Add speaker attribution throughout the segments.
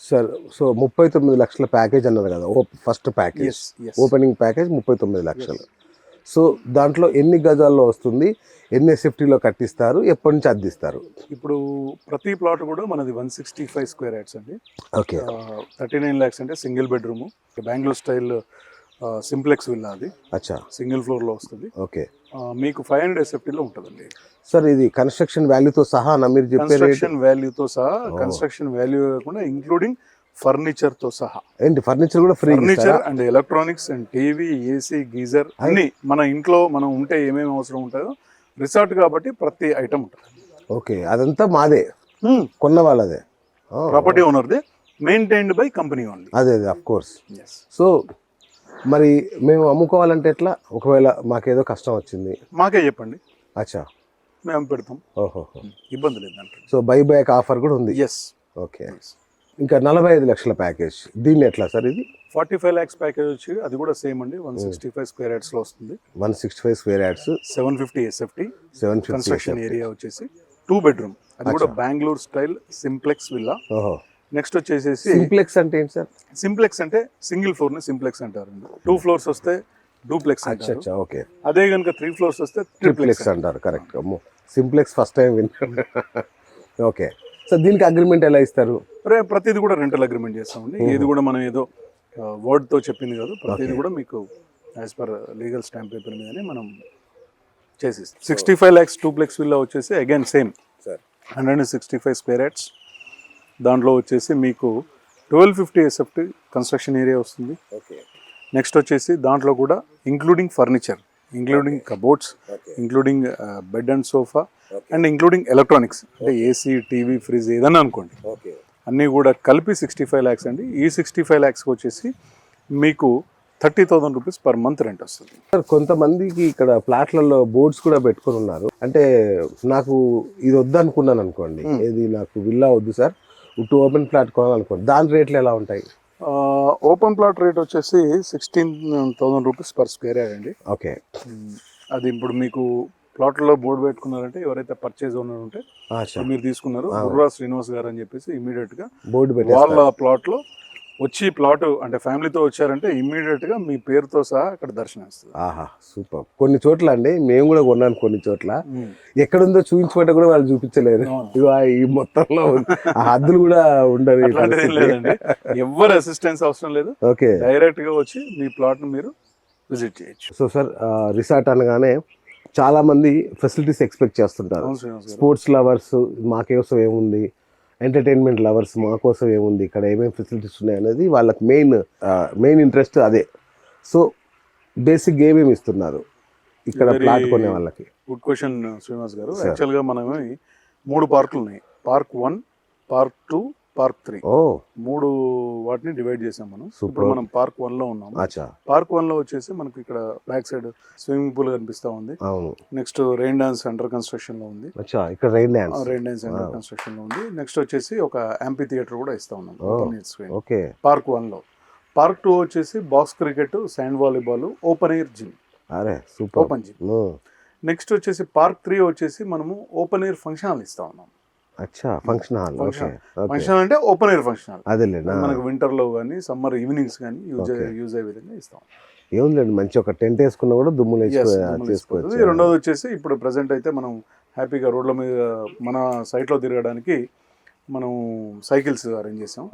Speaker 1: Sir so 39 లక్షల package అన్నారు కదా, ఫస్ట్ ప్యాకేజ్ ఓపెనింగ్ ప్యాకేజ్ 39 లక్షలు. సో దాంట్లో ఎన్ని గజాల్లో వస్తుంది, ఎన్ని ఎస్ఎఫ్టీలో కట్టిస్తారు, ఎప్పటి నుంచి అద్దిస్తారు?
Speaker 2: ఇప్పుడు ప్రతి ప్లాట్ కూడా మనది 165 స్క్వేర్ యార్డ్స్ అండి.
Speaker 1: ఓకే.
Speaker 2: 39 lakhs అంటే single bedroom Bengaluru style simplex villa, అది
Speaker 1: అచ్చా
Speaker 2: సింగిల్ ఫ్లోర్లో వస్తుంది.
Speaker 1: ఓకే.
Speaker 2: మీకు 500 ఎస్ఎఫ్టీలో ఉంటుందండి.
Speaker 1: సార్ ఇది కన్స్ట్రక్షన్ వాల్యూతో సహా మీరు చెప్పే
Speaker 2: కన్స్ట్రక్షన్ వాల్యూతో సహా, కన్స్ట్రక్షన్ వాల్యూ కాకుండా ఇంక్లూడింగ్ ఫర్నిచర్ తో సహా.
Speaker 1: ఏంటి ఫర్నిచర్ కూడా free?
Speaker 2: Furniture and electronics and TV, AC, geyser అన్ని మన ఇంట్లో మనం ఉంటే ఏమేమి అవసరం ఉంటుందో, రిసార్ట్ కాబట్టి ప్రతి ఐటమ్ ఉంటుంది.
Speaker 1: ఓకే, అదంతా మాదే, కొన్న వాళ్ళదే,
Speaker 2: ప్రాపర్టీ ఓనర్దే, మెయింటైన్డ్ బై కంపెనీ ఓన్లీ.
Speaker 1: అదే ఆఫ్ కోర్స్. సో మరి మేము అమ్ముకోవాలంటే ఎట్లా? ఒకవేళ మాకేదో కష్టం వచ్చింది
Speaker 2: మాకే చెప్పండి,
Speaker 1: అచ్చా
Speaker 2: మేము పెడతాం.
Speaker 1: ఓహో,
Speaker 2: ఇబ్బంది లేదంటే.
Speaker 1: సో బై బ్యాక్ ఆఫర్ కూడా ఉంది.
Speaker 2: ఎస్.
Speaker 1: ఓకే. ఇంకా 45 లక్షల ప్యాకేజ్, దీన్ని ఎట్లా సార్? ఇది
Speaker 2: 45 lakhs ప్యాకేజ్ వచ్చి అది కూడా సేమ్ అండి. 165 స్క్వేర్ యార్డ్స్ లో వస్తుంది.
Speaker 1: 165 square yards,
Speaker 2: 750 SFT,
Speaker 1: 750
Speaker 2: construction area వచ్చేసి 2 bedroom, అది కూడా బెంగళూరు స్టైల్ సింప్లెక్స్ విల్లా.
Speaker 1: ఓహో.
Speaker 2: నెక్స్ట్ వచ్చేసి
Speaker 1: సింప్లెక్స్ అంటే ఏంటి సార్?
Speaker 2: సింప్లెక్స్ అంటే సింగిల్ ఫ్లోర్ ని సింప్లెక్స్ అంటారు. 2 floors వస్తే డూప్లెక్స్ అంటారు.
Speaker 1: ఓకే.
Speaker 2: అదే కనుక 3 floors వస్తే
Speaker 1: ట్రిప్లెక్స్ అంటారు. కరెక్ట్. సింప్లెక్స్ ఫస్ట్ టైం విన్నాను. ఓకే. సో దీనికి అగ్రిమెంట్ ఎలా ఇస్తారు?
Speaker 2: ప్రతిది కూడా రెంటల్ అగ్రిమెంట్ చేస్తామండి. ఏది కూడా మనం ఏదో వర్డ్ తో చెప్పింది కాదు, ప్రతిది కూడా మీకు as per legal stamp paper మీదనే మనం చేసిస్తాం. 65 lakhs డూప్లెక్స్ విల్లా వచ్చేసి అగైన్ సేమ్ 165 స్క్వేర్ యార్డ్స్. దాంట్లో వచ్చేసి మీకు 1250 ఎస్ఎఫ్టీ కన్స్ట్రక్షన్ ఏరియా వస్తుంది.
Speaker 1: ఓకే.
Speaker 2: నెక్స్ట్ వచ్చేసి దాంట్లో కూడా including furniture, including cupboards, including bed and sofa and including electronics, అంటే ఏసీ, టీవీ, ఫ్రిడ్జ్ ఏదన్నా అనుకోండి, అన్నీ కూడా కలిపి 65 lakhs అండి. ఈ 65 lakhs వచ్చేసి మీకు 30,000 rupees per month రెంట్ వస్తుంది.
Speaker 1: సార్ కొంతమందికి ఇక్కడ ప్లాట్లలో బోర్డ్స్ కూడా పెట్టుకుని ఉన్నారు. అంటే నాకు ఇది వద్దు అనుకున్నాను అనుకోండి, ఇది నాకు విల్లా వద్దు సార్, ఓపెన్ ప్లాట్ కొనాలనుకోండి, దాని రేట్లు ఎలా ఉంటాయి?
Speaker 2: ఓపెన్ ప్లాట్ రేట్ వచ్చేసి 16,000 rupees per square yard అండి.
Speaker 1: ఓకే.
Speaker 2: అది ఇప్పుడు మీకు ప్లాట్లో బోర్డు పెట్టుకున్నారంటే ఎవరైతే పర్చేజ్ ఓనర్ ఉంటే మీరు తీసుకున్నారు బుర్రా శ్రీనివాస్ గారు అని చెప్పేసి ఇమీడియట్ గా
Speaker 1: బోర్డు
Speaker 2: వాళ్ళ ప్లాట్ లో వచ్చి ప్లాట్ అంటే ఫ్యామిలీతో వచ్చారంటే ఇమీడియట్ గా మీ పేరుతో సహా అక్కడ దర్శనం ఇస్తుంది.
Speaker 1: ఆహా, సూపర్. కొన్ని చోట్ల అండి మేము కూడా కొన్నాను, కొన్ని చోట్ల ఎక్కడుందో చూపించుకుంటే కూడా వాళ్ళు చూపించలేరు. ఈ మొత్తంలో హద్దులు కూడా ఉండదు,
Speaker 2: లేదండి, ఎవరు అసిస్టెన్స్ అవసరం లేదు.
Speaker 1: ఓకే,
Speaker 2: డైరెక్ట్ గా వచ్చి మీ ప్లాట్ ను మీరు విజిట్ చేయొచ్చు.
Speaker 1: సో సార్ రిసార్ట్ అనగానే చాలా మంది ఫెసిలిటీస్ ఎక్స్పెక్ట్ చేస్తుంటారు. స్పోర్ట్స్ లవర్స్ మా కోసం ఏముంది, ఎంటర్టైన్మెంట్ లవర్స్ మా కోసం ఏముంది, ఇక్కడ ఏమేమి ఫెసిలిటీస్ ఉన్నాయి అనేది వాళ్ళకి మెయిన్ ఇంట్రెస్ట్ అదే. సో బేసిక్ ఏమేమి ఇస్తున్నారు ఇక్కడ ప్లాట్ కొనే వాళ్ళకి?
Speaker 2: గుడ్ క్వశ్చన్ శ్రీనివాస్ గారు. యాక్చువల్గా మనమే 3 పార్కులు ఉన్నాయి. పార్క్ 1, పార్క్ 2, పార్క్ 3, 3 వాటిని డివైడ్ చేసాం మనం. ఇప్పుడు మనం పార్క్ 1 లో ఉన్నాము. పార్క్ 1 లో వచ్చేసి మనకి ఇక్కడ బ్యాక్ సైడ్ స్విమ్మింగ్ పూల్ కనిపిస్తా ఉంది. Next rain dance under construction లో ఉంది.
Speaker 1: ఇక్కడ రెయిన్
Speaker 2: డాన్స్ అండర్ కన్స్ట్రక్షన్ లో ఉంది. నెక్స్ట్ వచ్చేసి ఒక యాంపీ థియేటర్ కూడా ఇస్తా ఉన్నాం పార్క్ 1 లో. పార్క్ 2 వచ్చేసి box cricket, sand volleyball, open air gym, open gym. Next వచ్చేసి పార్క్ 3 వచ్చేసి మనము ఓపెన్ ఎయిర్ ఫంక్షన్ హాల్ ఇస్తా ఉన్నాం.
Speaker 1: ఫంక్షన్ హాల్
Speaker 2: అంటే ఓపెన్ ఎయిర్ ఫంక్షన్ హాల్.
Speaker 1: అదే
Speaker 2: మనకు వింటర్ లో కానీ సమ్మర్ ఈవినింగ్స్ కానీ యూజ్ అయ్యే విధంగా ఇస్తాం.
Speaker 1: ఏముందండి, మంచి ఒక టెంట్ వేసుకున్నా కూడా దుమ్ములు చేసుకోవచ్చు.
Speaker 2: రెండోది వచ్చేసి ఇప్పుడు ప్రెసెంట్ అయితే మనం హ్యాపీగా రోడ్ల మీద మన సైట్ లో తిరగడానికి మనం సైకిల్స్ అరేంజ్ చేసాం.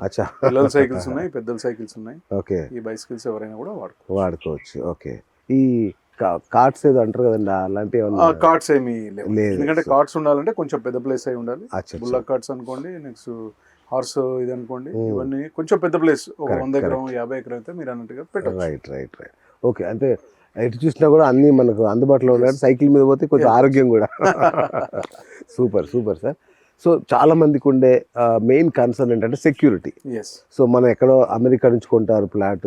Speaker 2: పిల్లల సైకిల్స్ ఉన్నాయి, పెద్దల సైకిల్స్ ఉన్నాయి.
Speaker 1: ఓకే.
Speaker 2: ఈ బైసికల్స్ ఎవరైనా కూడా
Speaker 1: వాడుకోవచ్చు. ఓకే. ఈ కార్డ్స్ ఏదో అంటారు కదండి, అలాంటివి
Speaker 2: కార్డ్స్ ఏమి లేవు. ఎందుకంటే కార్డ్స్ ఉండాలంటే కొంచెం పెద్ద ప్లేస్ అయి ఉండాలి. బుల్లక్ కార్డ్స్ అనుకోండి, నెక్స్ట్ హార్స్ ఇది అనుకోండి, ఇవన్నీ కొంచెం పెద్ద ప్లేస్, ఒక 100 ఎకరం 50 ఎకరం అయితే మీరు అన్నట్టుగా పెట్టాలి.
Speaker 1: రైట్. ఓకే. అంటే ఎటు చూసినా కూడా అన్ని మనకు అందుబాటులో ఉన్నాయి. సైకిల్ మీద పోతే కొంచెం ఆరోగ్యం కూడా. Super sir. సో చాలా మందికి ఉండే మెయిన్ కన్సర్న్ ఏంటంటే సెక్యూరిటీ. సో మనం ఎక్కడో అమెరికా నుంచి కొంటారు ప్లాట్,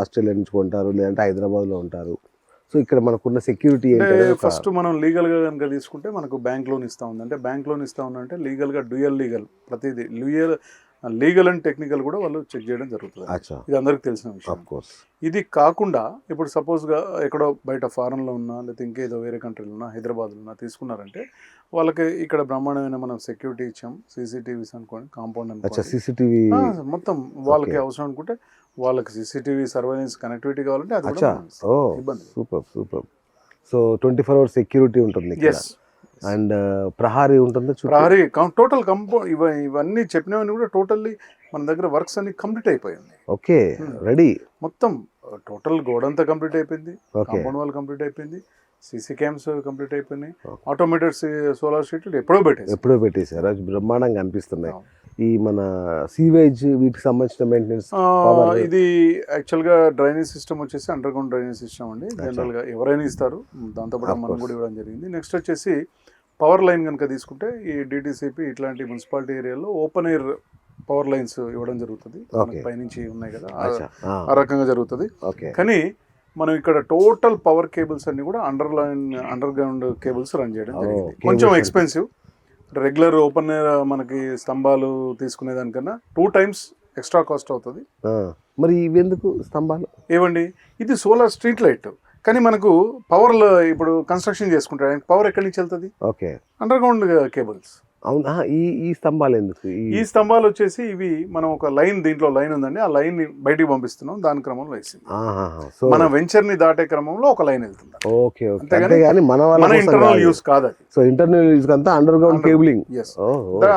Speaker 1: ఆస్ట్రేలియా నుంచి కొంటారు, లేదంటే హైదరాబాద్లో ఉంటారు. సో ఇక్కడ మనకున్న సెక్యూరిటీ ఏంటంటే,
Speaker 2: ఫస్ట్ మనం లీగల్ గా కనుక తీసుకుంటే మనకు బ్యాంక్ లోన్ ఇస్తా ఉంది. అంటే బ్యాంక్ లోన్ ఇస్తా ఉందంటే లీగల్ గా డ్యూయల్ లీగల్ ప్రతిదీ లీగల్ అండ్ టెక్నికల్ కూడా వాళ్ళు చెక్ చేయడం జరుగుతుంది.
Speaker 1: అచ్చా,
Speaker 2: ఇది అందరికి తెలిసిన విషయం.
Speaker 1: Of course.
Speaker 2: ఇది కాకుండా ఇప్పుడు సపోజ్గా ఎక్కడో బయట ఫారెన్లో ఉన్నా లేకపోతే ఇంకేదో వేరే కంట్రీలో ఉన్నా హైదరాబాద్లో ఉన్నా తీసుకున్నారంటే వాళ్ళకి ఇక్కడ బ్రహ్మాండమైన మనం సెక్యూరిటీ ఇచ్చాం, సీసీటీవీస్ అనుకోండి, కాంపౌండ్
Speaker 1: అచ్చా,
Speaker 2: అనుకోండి,
Speaker 1: సీసీటీవీ
Speaker 2: మొత్తం వాళ్ళకి అవసరం అనుకుంటే వాళ్ళకి సీసీటీవీ సర్వేలెన్స్ కనెక్టివిటీ కావాలంటే అది కూడా
Speaker 1: అచ్చా,
Speaker 2: మనం ఇస్తాం.
Speaker 1: ఓ
Speaker 2: ఇబ్బంది.
Speaker 1: Super super. So 24 hours security ఉంటుంది
Speaker 2: ఎస్,
Speaker 1: అండ్ ప్రహారీ ఉంటుంది
Speaker 2: ప్రహరీ టోటల్ కంపౌండ్ ఇవన్నీ చెప్పినవన్నీ కూడా టోటల్లీ మన దగ్గర వర్క్స్ అన్ని కంప్లీట్ అయిపోయింది.
Speaker 1: ఓకే, రెడీ
Speaker 2: మొత్తం టోటల్ గోడంతా కంప్లీట్ అయిపోయింది,
Speaker 1: ఓకే,
Speaker 2: కాంపౌండ్ వాల్ కంప్లీట్ అయిపోయింది, సీసీ క్యామ్స్ కంప్లీట్ అయిపోయినాయి, ఆటోమేటెడ్ సోలార్ స్ట్రీట్
Speaker 1: ఎప్పుడో పెట్టేశారు. అది బ్రహ్మాండంగా అనిపిస్తున్నాయి. ఈ మన సీవేజ్ వీటికి సంబంధించిన మెయింటెనెన్స్
Speaker 2: ఇది యాక్చువల్గా డ్రైనేజ్ సిస్టమ్ వచ్చేసి అండర్ గ్రౌండ్ డ్రైనేజ్ సిస్టమ్ అండి. జనరల్గా ఎవరైనా ఇస్తారు, దాంతోపాటు మనం కూడా ఇవ్వడం జరిగింది. నెక్స్ట్ వచ్చేసి పవర్ లైన్ కనుక తీసుకుంటే ఈ డిటిసిపి ఇట్లాంటి మున్సిపాలిటీ ఏరియాలో ఓపెన్ ఎయిర్ పవర్ లైన్స్ ఇవ్వడం జరుగుతుంది. పైనుంచి ఉన్నాయి కదా, ఆ రకంగా జరుగుతుంది. కానీ మనం ఇక్కడ టోటల్ పవర్ కేబుల్స్ అన్ని కూడా అండర్ గ్రౌండ్ కేబుల్స్ రన్ చేయడం జరిగింది. కొంచెం ఎక్స్పెన్సివ్, రెగ్యులర్ ఓపెన్ ఎయిర్ మనకి స్తంభాలు తీసుకునే దానికన్నా 2 times ఎక్స్ట్రా కాస్ట్ అవుతుంది.
Speaker 1: మరి ఇవి ఎందుకు స్తంభాలు?
Speaker 2: ఏవండి, ఇది సోలార్ స్ట్రీట్ లైట్, కానీ మనకు పవర్ ఇప్పుడు కన్స్ట్రక్షన్ చేసుకుంటారు, పవర్ ఎక్కడి నుంచి వెళ్తుంది?
Speaker 1: Okay,
Speaker 2: under ground cables.
Speaker 1: అవునా, ఈ స్తంభాలు ఎందుకు?
Speaker 2: ఈ స్తంభాలు వచ్చేసి ఇవి మనం ఒక లైన్, దీంట్లో లైన్ ఉందండి, ఆ లైన్ ని బయటికి పంపిస్తున్నాం, దాని క్రమంలో వేసింది. మన వెంచర్ ని దాటే క్రమంలో ఒక లైన్ వెళ్తుంది.
Speaker 1: ఓకే, అంతేగాని మన
Speaker 2: ఇంటర్నల్ యూస్ కాదు అది.
Speaker 1: సో ఇంటర్నల్ యూస్ అంతా అండర్ గ్రౌండ్ కేబులింగ్.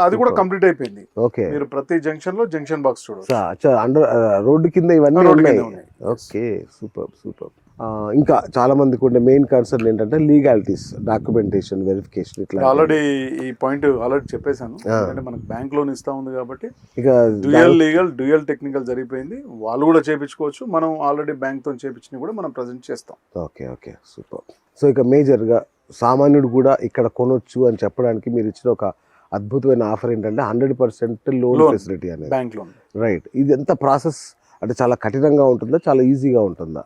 Speaker 2: అది కూడా కంప్లీట్ అయిపోయింది.
Speaker 1: ఓకే,
Speaker 2: మీరు ప్రతి జంక్షన్ లో జంక్షన్ బాక్స్ చూడవచ్చు.
Speaker 1: అండర్ రోడ్డు కింద ఇవన్నీ ఉన్నాయి. Okay, super super. ఇంకా చాలా మందికి ఉండే మెయిన్ కన్సర్న్ ఏంటంటే లీగాలిటీస్, డాక్యుమెంటేషన్, వెరిఫికేషన్. ఇట్లా
Speaker 2: ఆల్రెడీ ఈ పాయింట్ ఆల్రెడీ చెప్పేశాను. ఎందుకంటే మనకు బ్యాంక్ లోన్ ఇస్తా ఉంది కాబట్టి
Speaker 1: ఇక
Speaker 2: డ్యూయల్ లీగల్, డ్యూయల్ టెక్నికల్ జరిగిపోయింది. వాళ్ళు కూడా చేయించుకోవచ్చు, మనం ఆల్రెడీ బ్యాంక్ తో చేయించిన కూడా మనం ప్రజెంట్ చేస్తాం.
Speaker 1: Okay okay, super. సో ఇక మేజర్గా సామాన్యుడు కూడా ఇక్కడ కొనొచ్చు అని చెప్పడానికి మీరు ఇచ్చిన ఒక అద్భుతమైన ఆఫర్ ఏంటంటే 100% లోన్ ఫెసిలిటీ అనేది,
Speaker 2: బ్యాంక్ లోన్.
Speaker 1: రైట్. ఇది ఎంత ప్రాసెస్ అంటే చాలా కఠినంగా ఉంటుందా, చాలా ఈజీగా ఉంటుందా?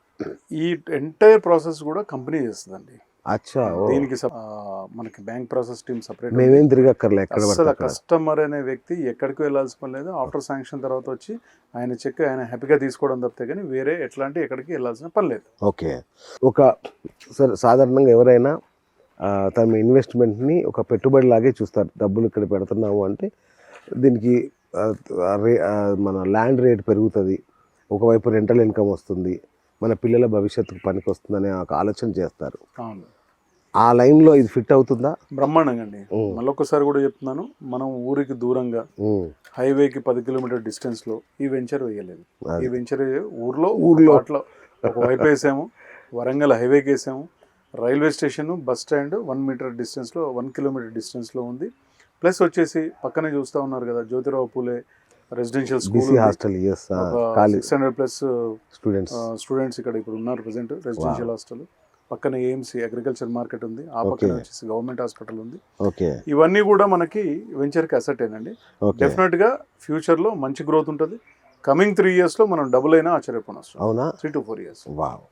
Speaker 2: ఈ ఎంటైర్ ప్రాసెస్ కూడా కంపెనీ చేస్తుందండి.
Speaker 1: అచ్చా,
Speaker 2: దీనికి మనకి బ్యాంక్ ప్రాసెస్ టీమ్ సపరేట్,
Speaker 1: మేమేం తిరగక్కర్లే.
Speaker 2: కస్టమర్ అనే వ్యక్తి ఎక్కడికి వెళ్ళాల్సిన పని లేదు. ఆఫ్టర్ శాంక్షన్ తర్వాత వచ్చి ఆయన చెక్ ఆయన హ్యాపీగా తీసుకోవడం తప్పితే కానీ వేరే ఎట్లాంటి ఎక్కడికి వెళ్ళాల్సిన పని లేదు.
Speaker 1: ఓకే, ఒక సాధారణంగా ఎవరైనా తమ ఇన్వెస్ట్మెంట్ని ఒక పెట్టుబడి లాగే చూస్తారు. డబ్బులు ఇక్కడ పెడుతున్నాము అంటే దీనికి మన ల్యాండ్ రేట్ పెరుగుతుంది, ఒకవైపు రెంటల్ ఇన్కమ్ వస్తుంది, మన పిల్లల భవిష్యత్తుకు పనికి వస్తుందనే ఒక ఆలోచన చేస్తారు. ఆ లైన్లో ఇది ఫిట్ అవుతుందా?
Speaker 2: బ్రహ్మాండంగా అండి. మళ్ళొకసారి కూడా చెప్తున్నాను, మనం ఊరికి దూరంగా హైవేకి 10 కిలోమీటర్ డిస్టెన్స్ లో ఈ వెంచర్ వేయలేదు. ఈ వెంచర్ ఊర్లో అట్లా ఒకవైపు వేసాము, వరంగల్ హైవేకి వేసాము, railway station, bus stand 1 metre distance లో, 1 కిలోమీటర్ డిస్టెన్స్ లో ఉంది. ప్లస్ వచ్చేసి పక్కనే చూస్తా ఉన్నారు కదా Jyotirao Phule residential school,
Speaker 1: hostel,
Speaker 2: 600+ students ఇక్కడ ఇప్పుడు ఉన్నారు ప్రెసెంట్ రెసిడెన్షియల్ హాస్టల్. పక్కన ఏఎంసీ అగ్రికల్చర్ మార్కెట్ ఉంది, ఆ పక్కన వచ్చేసి గవర్నమెంట్ హాస్పిటల్ ఉంది. ఇవన్నీ కూడా మనకి వెంచర్కి అసెట్ ఏనండి. డెఫినెట్ గా ఫ్యూచర్ లో మంచి గ్రోత్ ఉంటుంది. కమింగ్ 3 years లో మనం డబుల్ అయినా ఆశ్చర్యపోనొచ్చు. 3 to 4 years.
Speaker 1: వావ్.